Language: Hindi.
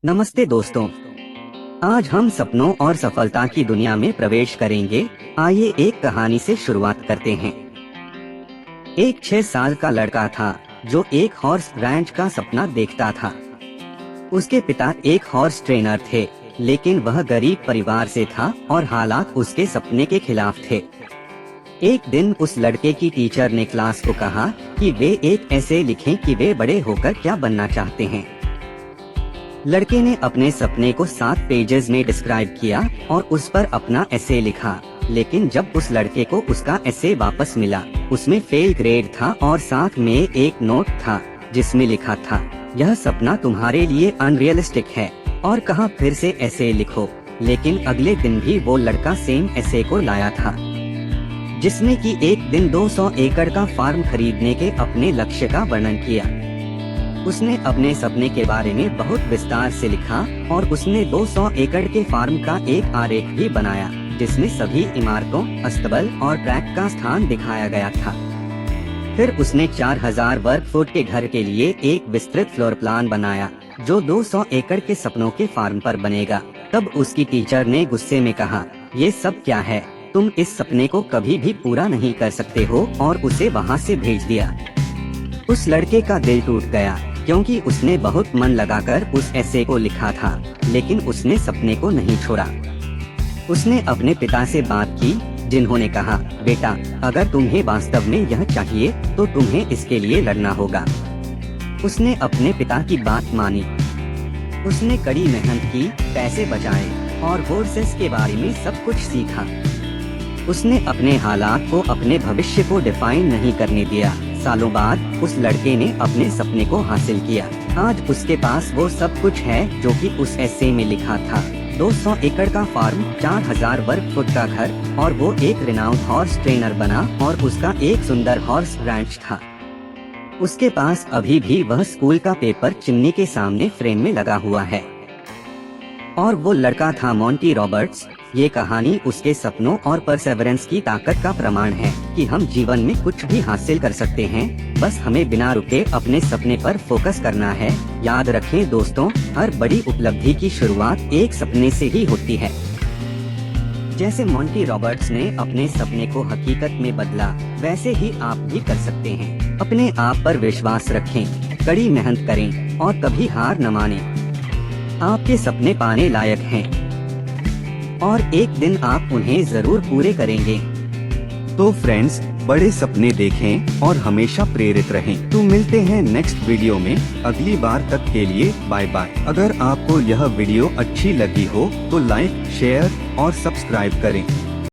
नमस्ते दोस्तों, आज हम सपनों और सफलता की दुनिया में प्रवेश करेंगे। आइए एक कहानी से शुरुआत करते हैं। एक 6 साल का लड़का था जो एक हॉर्स रैंच का सपना देखता था। उसके पिता एक हॉर्स ट्रेनर थे, लेकिन वह गरीब परिवार से था और हालात उसके सपने के खिलाफ थे। एक दिन उस लड़के की टीचर ने क्लास को कहा कि वे एक ऐसे लिखें कि वे बड़े होकर क्या बनना चाहते हैं। लड़के ने अपने सपने को 7 पेजेस में डिस्क्राइब किया और उस पर अपना एसे लिखा, लेकिन जब उस लड़के को उसका एसे वापस मिला, उसमें फेल ग्रेड था और साथ में एक नोट था जिसमें लिखा था, यह सपना तुम्हारे लिए अनरियलिस्टिक है और कहा फिर से एसे लिखो। लेकिन अगले दिन भी वो लड़का सेम एसे को लाया था, जिसमें कि एक दिन 200 एकड़ का फार्म खरीदने के अपने लक्ष्य का वर्णन किया। उसने अपने सपने के बारे में बहुत विस्तार से लिखा और उसने 200 एकड़ के फार्म का एक आरेख भी बनाया, जिसमें सभी इमारतों, अस्तबल और ट्रैक का स्थान दिखाया गया था। फिर उसने 4000 वर्ग फुट के घर के लिए एक विस्तृत फ्लोर प्लान बनाया, जो 200 एकड़ के सपनों के फार्म पर बनेगा। तब उसकी टीचर ने गुस्से में कहा, ये सब क्या है? तुम इस सपने को कभी भी पूरा नहीं कर सकते हो, और उसे वहाँ से भेज दिया। उस लड़के का दिल टूट गया, क्योंकि उसने बहुत मन लगाकर उस एसे को लिखा था, लेकिन उसने सपने को नहीं छोड़ा। उसने अपने पिता से बात की, जिन्होंने कहा, बेटा, अगर तुम्हें वास्तव में यह चाहिए तो तुम्हें इसके लिए लड़ना होगा। उसने अपने पिता की बात मानी। उसने कड़ी मेहनत की, पैसे बचाए और कोर्सेस के बारे में सब कुछ सीखा। उसने अपने हालात को अपने भविष्य को डिफाइन नहीं करने दिया। सालों बाद उस लड़के ने अपने सपने को हासिल किया। आज उसके पास वो सब कुछ है जो कि उस एसे में लिखा था। 200 एकड़ का फार्म, 4000 वर्ग फुट का घर, और वो एक रिनाउंड हॉर्स ट्रेनर बना और उसका एक सुंदर हॉर्स रैंच था। उसके पास अभी भी वह स्कूल का पेपर चिमनी के सामने फ्रेम में लगा हुआ है। और वो लड़का था मॉन्टी रॉबर्ट्स। ये कहानी उसके सपनों और परसेवरेंस की ताकत का प्रमाण है कि हम जीवन में कुछ भी हासिल कर सकते हैं, बस हमें बिना रुके अपने सपने पर फोकस करना है। याद रखें दोस्तों, हर बड़ी उपलब्धि की शुरुआत एक सपने से ही होती है। जैसे मॉन्टी रॉबर्ट्स ने अपने सपने को हकीकत में बदला, वैसे ही आप भी कर सकते हैं। अपने आप पर विश्वास रखें, कड़ी मेहनत करें और कभी हार न मानें। आपके सपने पाने लायक हैं और एक दिन आप उन्हें जरूर पूरे करेंगे। तो फ्रेंड्स, बड़े सपने देखें और हमेशा प्रेरित रहें। तो मिलते हैं नेक्स्ट वीडियो में। अगली बार तक के लिए बाय बाय। अगर आपको यह वीडियो अच्छी लगी हो तो लाइक, शेयर और सब्सक्राइब करें।